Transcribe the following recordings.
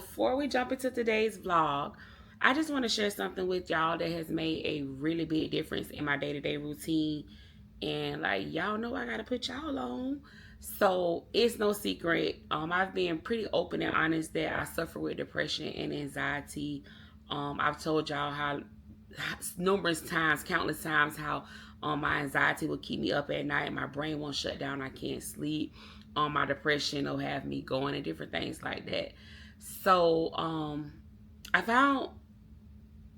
before we jump into today's vlog, I just want to share something with y'all that has made a really big difference in my day-to-day routine. And like y'all know, I gotta put y'all on. So it's no secret. I've been pretty open and honest that I suffer with depression and anxiety. I've told y'all how numerous times, countless times, how my anxiety will keep me up at night. My brain won't shut down. I can't sleep. My depression will have me going and different things like that. So I found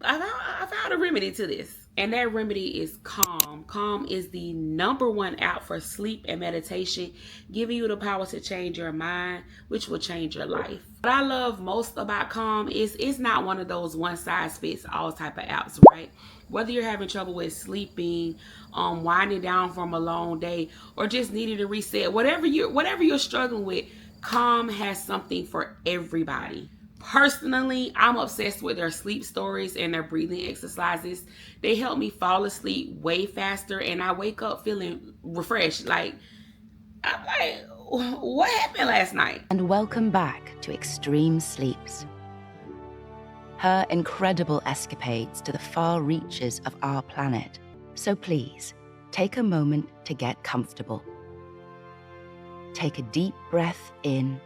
I found a remedy to this. And that remedy is Calm. Calm is the #1 app for sleep and meditation, giving you the power to change your mind, which will change your life. What I love most about Calm is it's not one of those one-size-fits-all type of apps, right? Whether you're having trouble with sleeping, winding down from a long day, or just needing to reset, whatever you're struggling with, Calm has something for everybody. Personally, I'm obsessed with their sleep stories and their breathing exercises. They help me fall asleep way faster, and I wake up feeling refreshed. I'm like, what happened last night? And welcome back to Extreme Sleeps. Her incredible escapades to the far reaches of our planet. So please, take a moment to get comfortable. Take a deep breath in.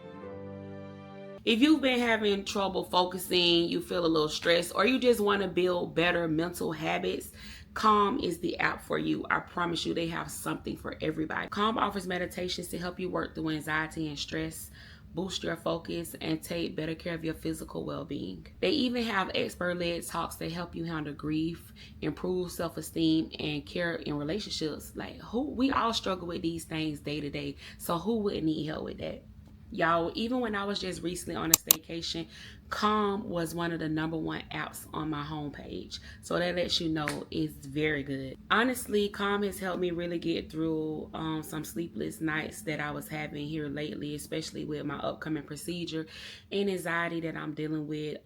If you've been having trouble focusing, you feel a little stressed, or you just want to build better mental habits, Calm is the app for you. I promise you, they have something for everybody. Calm offers meditations to help you work through anxiety and stress, boost your focus, and take better care of your physical well-being. They even have expert-led talks that help you handle grief, improve self-esteem, and care in relationships. We all struggle with these things day to day, so who wouldn't need help with that? Y'all, even when I was just recently on a staycation, Calm was one of the #1 apps on my homepage. So that lets you know it's very good. Honestly, Calm has helped me really get through some sleepless nights that I was having here lately, especially with my upcoming procedure and anxiety that I'm dealing with.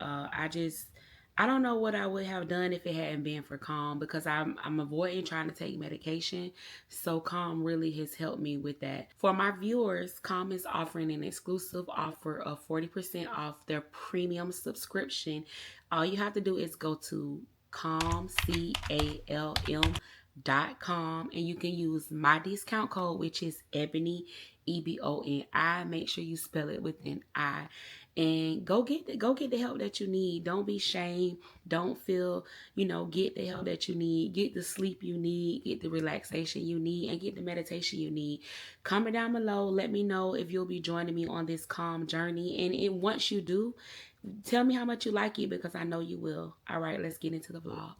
I don't know what I would have done if it hadn't been for Calm, because I'm avoiding trying to take medication. So Calm really has helped me with that. For my viewers, Calm is offering an exclusive offer of 40% off their premium subscription. All you have to do is go to calm.com, and you can use my discount code, which is Ebony, EBONI. Make sure you spell it with an I. And go get the help that you need. Don't be shamed. Don't feel, get the help that you need. Get the sleep you need. Get the relaxation you need. And get the meditation you need. Comment down below. Let me know if you'll be joining me on this Calm journey. And once you do, tell me how much you like it, because I know you will. All right, let's get into the vlog.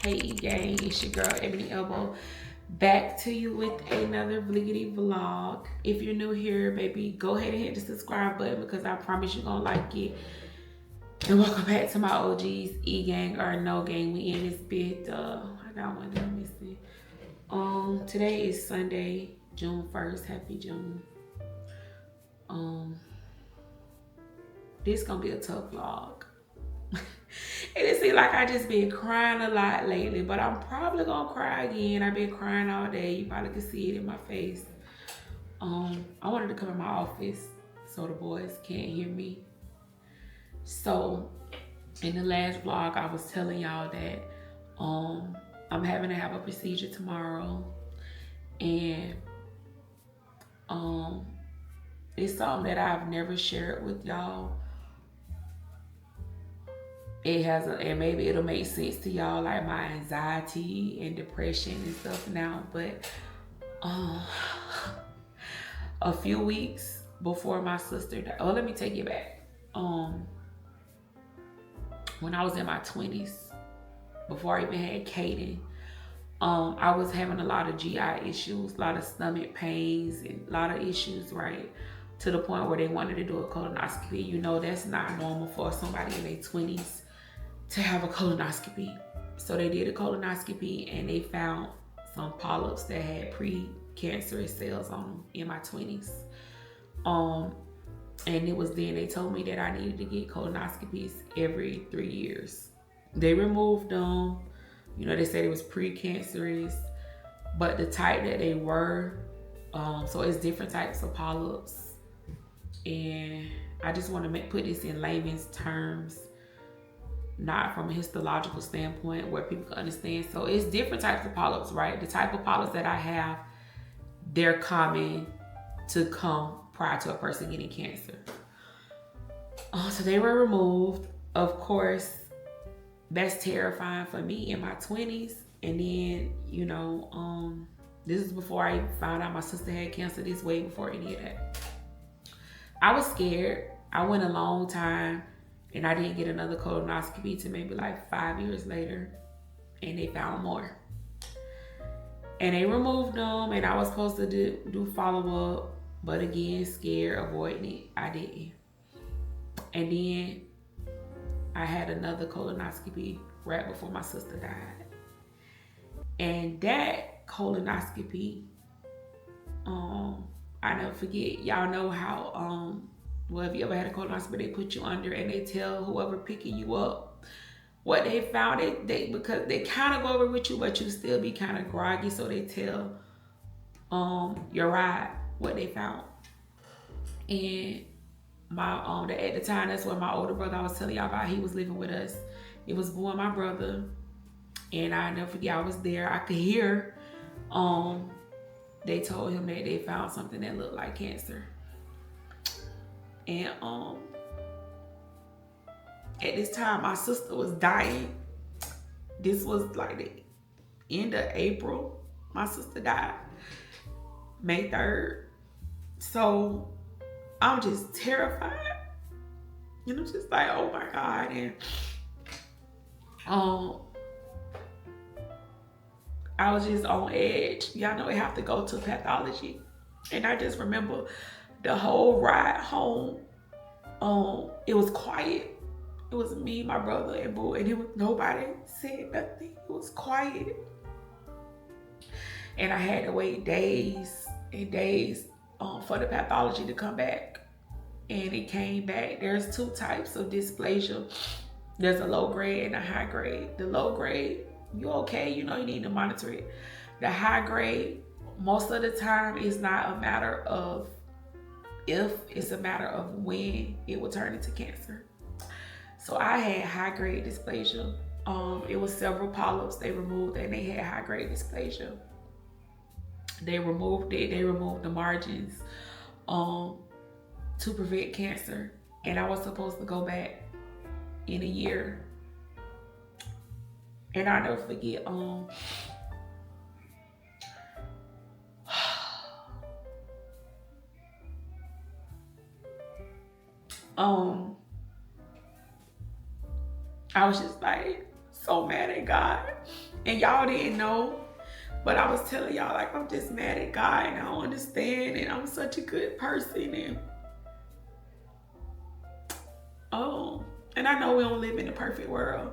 Hey E-ganggg, it's your girl EboniEboEb, back to you with another vliggity vlog. If you're new here, baby, go ahead and hit the subscribe button, because I promise you're gonna like it. And welcome back to my OGs, E-ganggg or no gang. We in this bit. I got one that I'm missing. Today is Sunday, June 1st. Happy June. This gonna be a tough vlog. It seems like I just been crying a lot lately, but I'm probably gonna cry again. I've been crying all day. You probably can see it in my face. I wanted to come in my office so the boys can't hear me. So in the last vlog, I was telling y'all that I'm having to have a procedure tomorrow, and it's something that I've never shared with y'all. And maybe it'll make sense to y'all, like my anxiety and depression and stuff now. But a few weeks before my sister died, let me take it back. When I was in my 20s, before I even had Kaden, I was having a lot of GI issues, a lot of stomach pains, and a lot of issues, right? To the point where they wanted to do a colonoscopy. That's not normal for somebody in their 20s to have a colonoscopy. So they did a colonoscopy, and they found some polyps that had cancerous cells on them in my 20s. And it was then they told me that I needed to get colonoscopies every 3 years. They removed them. You know, they said it was precancerous, but the type that they were, so it's different types of polyps. And I just want to put this in layman's terms, not from a histological standpoint where people can understand. So it's different types of polyps, right? The type of polyps that I have, they're common to come prior to a person getting cancer. So they were removed. Of course, that's terrifying for me in my 20s. And then, you know, this is before I found out my sister had cancer. This way before any of that. I was scared. I went a long time and I didn't get another colonoscopy till maybe like 5 years later. And they found more. And they removed them, and I was supposed to do follow-up. But again, scared, avoiding it, I didn't. And then I had another colonoscopy right before my sister died. And that colonoscopy, I never forget. Y'all know how, well, if you ever had a colonoscopy, they put you under and they tell whoever picking you up what they found. Because they kind of go over with you, but you still be kind of groggy. So they tell your ride what they found. And my at the time, that's when my older brother I was telling y'all about, he was living with us. It was born my brother, and I never forget, I was there. I could hear they told him that they found something that looked like cancer. And at this time my sister was dying. This was like the end of April. My sister died May 3rd. So I'm just terrified. You know, just like, oh my God. And I was just on edge. Y'all know I have to go to pathology. And I just remember the whole ride home, it was quiet. It was me, my brother, and Boo, and it was nobody said nothing. It was quiet. And I had to wait days and days for the pathology to come back. And it came back. There's two types of dysplasia. There's a low grade and a high grade. The low grade, you okay, you know you need to monitor it. The high grade, most of the time, is not a matter of if, it's a matter of when it will turn into cancer. So I had high grade dysplasia. It was several polyps they removed, and they had high grade dysplasia. They removed it. They removed the margins to prevent cancer. And I was supposed to go back in a year. And I'll never forget, I was just like so mad at God. And y'all didn't know, but I was telling y'all, like, I'm just mad at God and I don't understand, and I'm such a good person. And I know we don't live in a perfect world.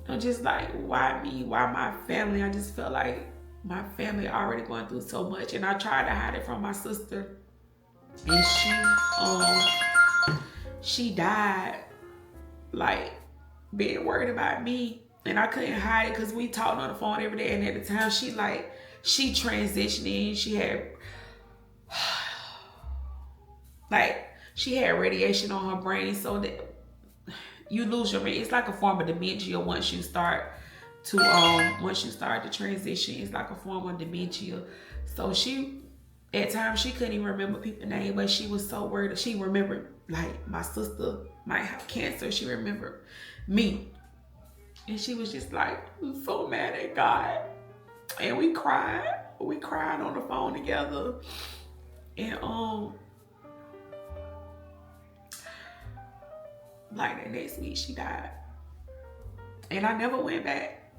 I'm just like, why me? Why my family? I just felt like my family already going through so much, and I tried to hide it from my sister. And she died like being worried about me, and I couldn't hide it because we talked on the phone every day. And at the time, she transitioning. She had she had radiation on her brain, so that you lose your, it's like a form of dementia once you start to transition. It's like a form of dementia. So at times she couldn't even remember people's name, but she was so worried. She remembered like my sister might have cancer. She remembered me, and she was just like, I'm so mad at God. And we cried on the phone together. And like the next week she died. And I never went back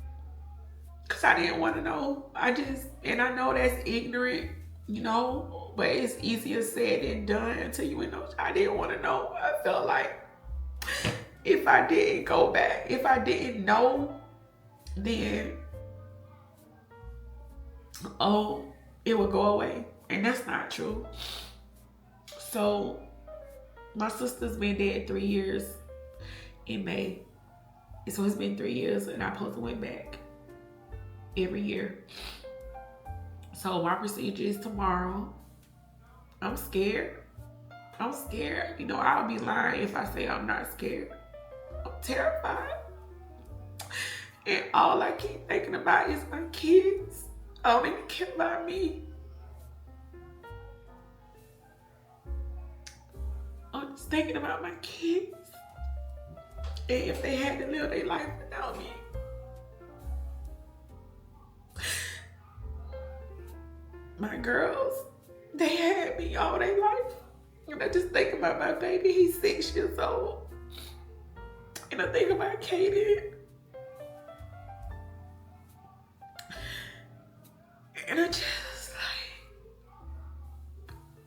because I didn't want to know. And I know that's ignorant, you know, but it's easier said than done until you know. I didn't want to know. I felt like if I didn't go back, if I didn't know, then it would go away. And that's not true. So my sister's been dead 3 years in May. So it's been 3 years and I supposed to went back every year. So my procedure is tomorrow. I'm scared. I'm scared. You know, I'll be lying if I say I'm not scared. I'm terrified. And all I keep thinking about is my kids. I don't even care about me. I'm just thinking about my kids. And if they had to live their life without me. My girls, they had me all their life. And I just think about my baby, he's 6 years old. And I think about Kaden. And I just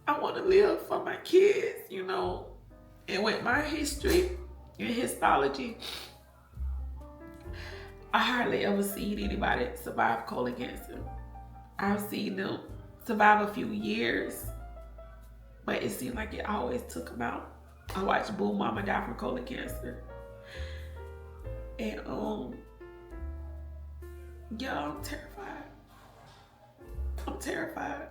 I want to live for my kids, you know. And with my history and histology, I hardly ever seen anybody survive colon cancer. I've seen them survive a few years, but it seemed like it always took them out. I watched Boo Mama die from colon cancer. And yeah, I'm terrified. I'm terrified.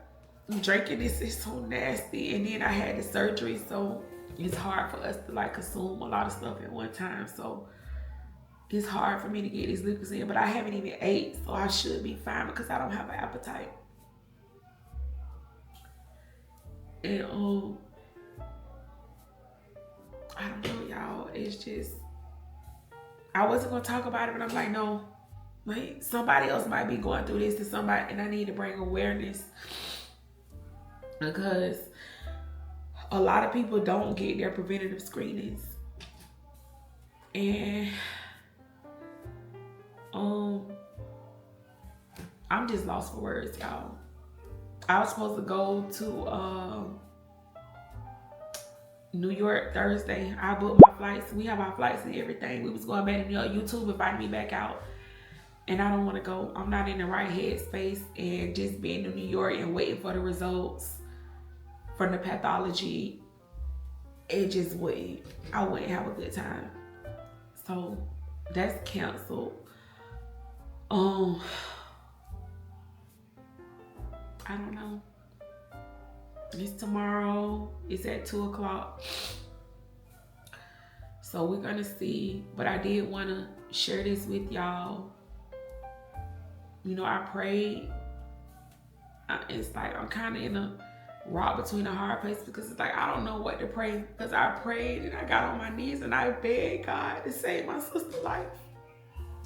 Drinking this is so nasty, and then I had the surgery, so it's hard for us to like consume a lot of stuff at one time. So it's hard for me to get these liquids in, but I haven't even ate, so I should be fine because I don't have an appetite. And I don't know, y'all. It's just, I wasn't gonna talk about it, but I'm like, no, like somebody else might be going through this to somebody, and I need to bring awareness because a lot of people don't get their preventative screenings. And I'm just lost for words, y'all. I was supposed to go to New York Thursday. I booked my flights. We have our flights and everything. We was going back to New York. YouTube invited me back out. And I don't want to go. I'm not in the right headspace. And just being in New York and waiting for the results from the pathology, it just wouldn't, I wouldn't have a good time. So that's canceled. I don't know. It's tomorrow. It's at 2 o'clock. So we're gonna see. But I did want to share this with y'all. You know, I prayed. It's like I'm kind of in a rock between a hard place because it's like I don't know what to pray, because I prayed and I got on my knees and I begged God to save my sister's life,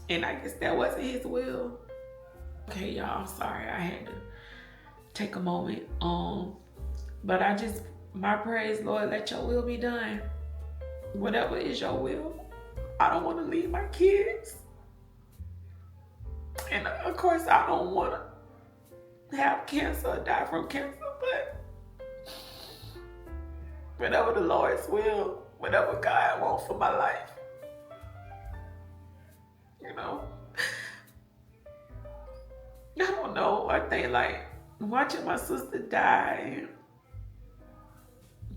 and I guess that wasn't his will. Okay, y'all, I'm sorry I had to take a moment. But my prayer is, Lord, let your will be done. Whatever is your will. I don't want to leave my kids, and of course I don't want to have cancer or die from cancer, but whatever the Lord's will, whatever God wants for my life, you know. I don't know. I think like watching my sister die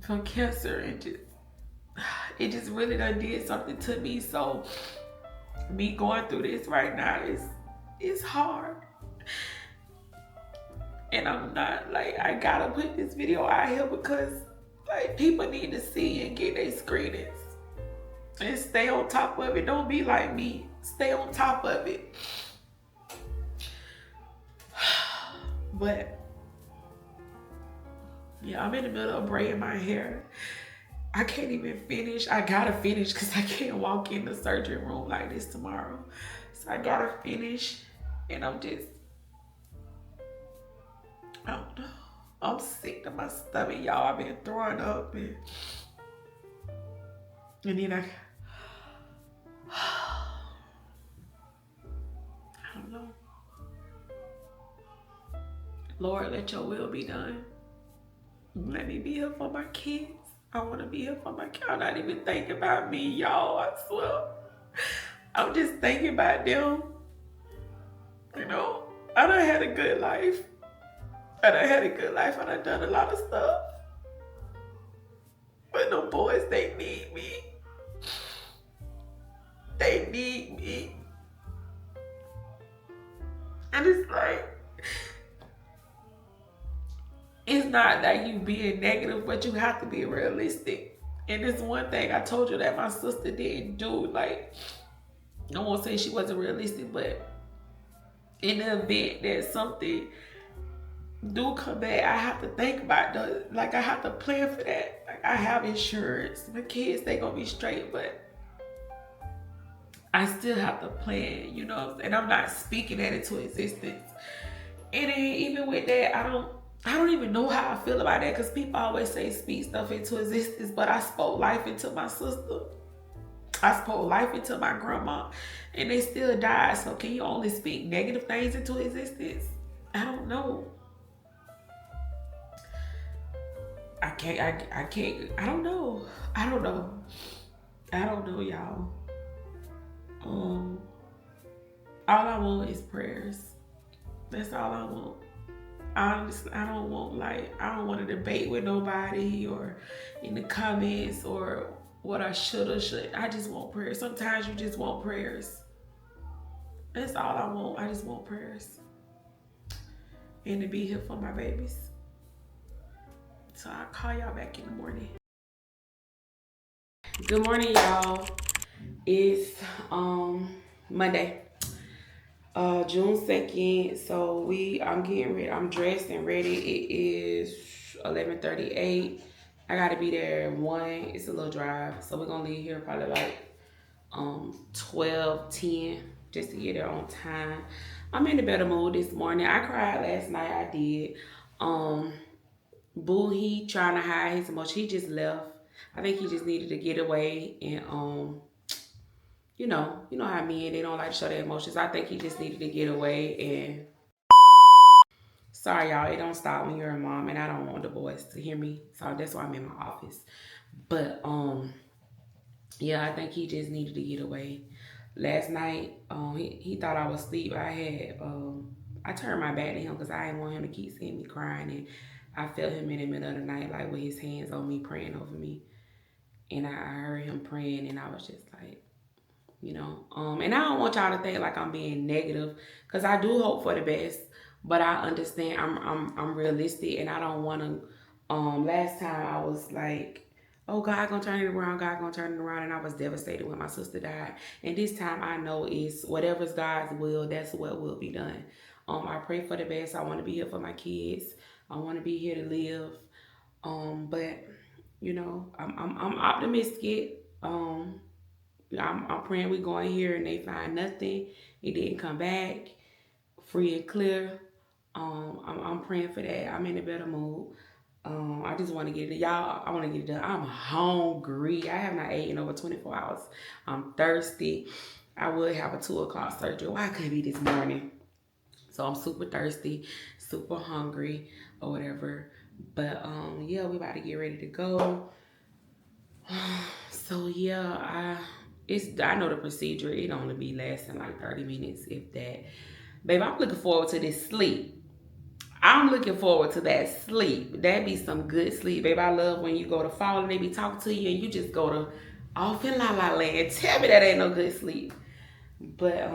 from cancer, and it just really done did something to me. So me going through this right now is hard. And I'm not like, I gotta put this video out here because like people need to see and get their screenings and stay on top of it. Don't be like me. Stay on top of it. But yeah, I'm in the middle of braiding my hair. I can't even finish. I gotta finish because I can't walk in the surgery room like this tomorrow. So I gotta finish, and I don't know. I'm sick to my stomach, y'all. I've been throwing up, and then I don't know. Lord, let your will be done. Let me be here for my kids. I want to be here for my kids. I'm not even thinking about me, y'all. I swear. I'm just thinking about them. You know, I done had a good life. I done had a good life. I done done a lot of stuff. But the boys, they need me. They need me. And it's like, it's not that you being negative, but you have to be realistic. And it's one thing I told you that my sister didn't do. Like, I won't say she wasn't realistic, but in the event that something do come back, I have to think about I have to plan for that. Like, I have insurance. My kids, they gonna be straight, but I still have to plan, you know, and I'm not speaking that into existence. And then even with that, I don't even know how I feel about that, because people always say speak stuff into existence, but I spoke life into my sister. I spoke life into my grandma, and they still died. So can you only speak negative things into existence? I don't know. I can't, I don't know. I don't know, y'all. All I want is prayers. That's all I want. Honestly, I don't want to debate with nobody or in the comments or what I should or shouldn't. I just want prayers. Sometimes you just want prayers. That's all I want. I just want prayers. And to be here for my babies. So I'll call y'all back in the morning. Good morning, y'all. It's Monday, June 2nd. So I'm getting ready. I'm dressed and ready. It is 11:38. I gotta be there at 1. It's a little drive, so we're gonna leave here probably like 12:10 just to get there on time. I'm in a better mood this morning. I cried last night. I did. Boo, he trying to hide his emotions. He just left. I think he just needed to get away, and you know how men, they don't like to show their emotions. I think he just needed to get away. And sorry, y'all, it don't stop when you're a mom, and I don't want the boys to hear me, so that's why I'm in my office. But yeah, I think he just needed to get away. Last night, he thought I was asleep. I turned my back to him because I didn't want him to keep seeing me crying, and I felt him in the middle of the night, like with his hands on me, praying over me. And I heard him praying, and I was just like, you know. And I don't want y'all to think like I'm being negative, because I do hope for the best, but I understand I'm realistic, and I don't want to. Last time I was like, oh, God gonna turn it around, God gonna turn it around, and I was devastated when my sister died. And this time I know it's whatever's God's will, that's what will be done. I pray for the best. I want to be here for my kids. I want to be here to live. But you know, I'm optimistic. I'm praying we go in here and they find nothing. It didn't come back free and clear. I'm praying for that. I'm in a better mood. I just want to get it, y'all. I want to get it done. I'm hungry. I have not eaten in over 24 hours. I'm thirsty. I would have a 2:00 surgery. Why couldn't it be this morning? So I'm super thirsty, super hungry, or whatever. But yeah, we about to get ready to go. So yeah, I know the procedure. It only be lasting like 30 minutes, if that. Babe, I'm looking forward to this sleep. I'm looking forward to that sleep. That be some good sleep, babe. I love when you go to fall and they be talking to you and you just go to off in la la land. Tell me that ain't no good sleep. But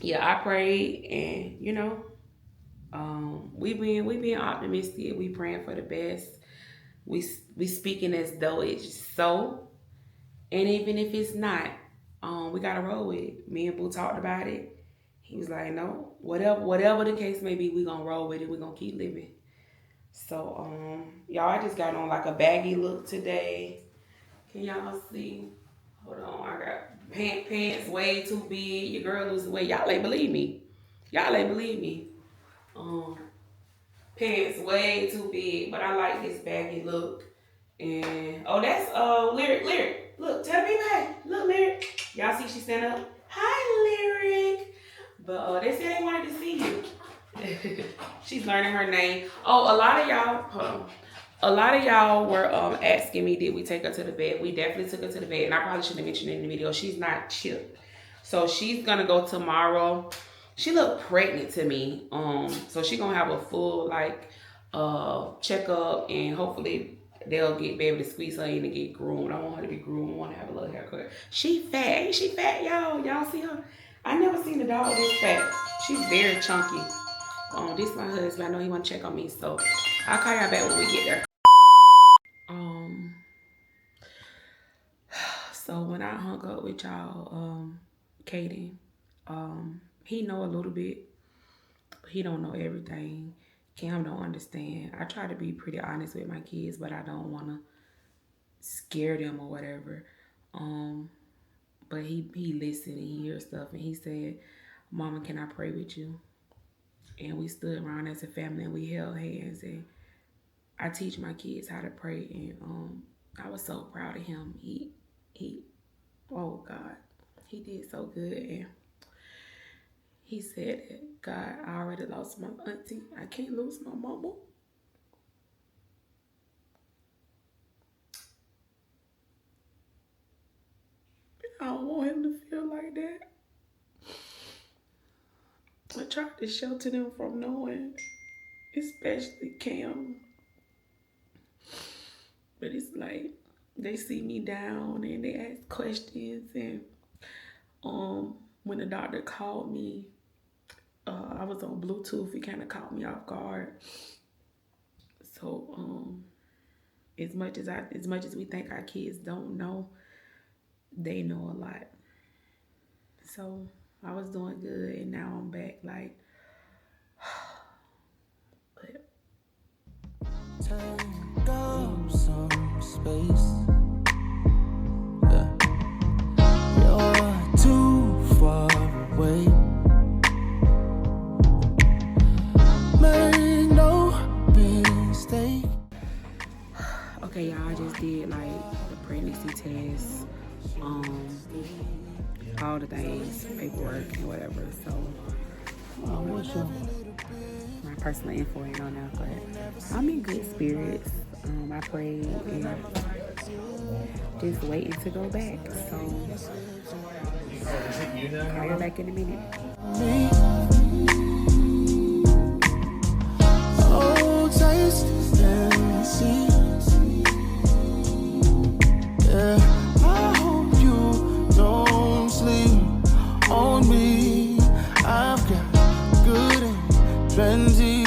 yeah, I prayed, and you know, we being optimistic. We praying for the best. We speaking as though it's so, and even if it's not, we gotta roll with it. Me and Boo talked about it. He was like, no, whatever the case may be, we gonna roll with it. We gonna keep living. So y'all, I just got on like a baggy look today. Can y'all see? Hold on, I got pants way too big. Your girl losing weight. Y'all ain't believe me. Y'all ain't believe me. Pants way too big, but I like this baggy look. And oh, that's Lyric. Look, tell me back. Look, Lyric. Y'all see she stand up? Hi, Lyric. But they said they wanted to see you. She's learning her name. Oh, a lot of y'all, hold on. A lot of y'all were asking me, did we take her to the vet? We definitely took her to the vet, and I probably should have mentioned it in the video. She's not chipped. So she's gonna go tomorrow. she looked pregnant to me. So she gonna have a full like checkup, and hopefully they'll be able to squeeze her in and get groomed. I want her to be groomed. I want to have a little haircut. She fat, ain't she fat, y'all? Y'all see her? I never seen a dog this fat. She's very chunky. This is my husband. I know he want to check on me, so I'll call y'all back when we get there. So when I hung up with y'all, Kaden, he know a little bit. He don't know everything. Cam don't understand. I try to be pretty honest with my kids, but I don't want to scare them or whatever. But he listened and he hears stuff, and he said, "Mama, can I pray with you?" And we stood around as a family and we held hands, and I teach my kids how to pray, and I was so proud of him. He oh God, he did so good. And he said that, God, I already lost my auntie. I can't lose my mama. I don't want him to feel like that. I tried to shelter them from knowing, especially Cam. But it's like they see me down and they ask questions. And when the doctor called me, I was on Bluetooth. It kind of caught me off guard. So as much as we think our kids don't know, they know a lot. So I was doing good, and now I'm back like, but take up some space. Yeah. You're too far away. Make no mistake. Okay, y'all, I just did like the pregnancy test, all the things, paperwork and whatever. So my personal info ain't on there, but I'm in good spirits. I prayed and just waiting to go back. So I'll be back in a minute. Oh, taste and see. Yeah, I hope you don't sleep on me. I've got good and plenty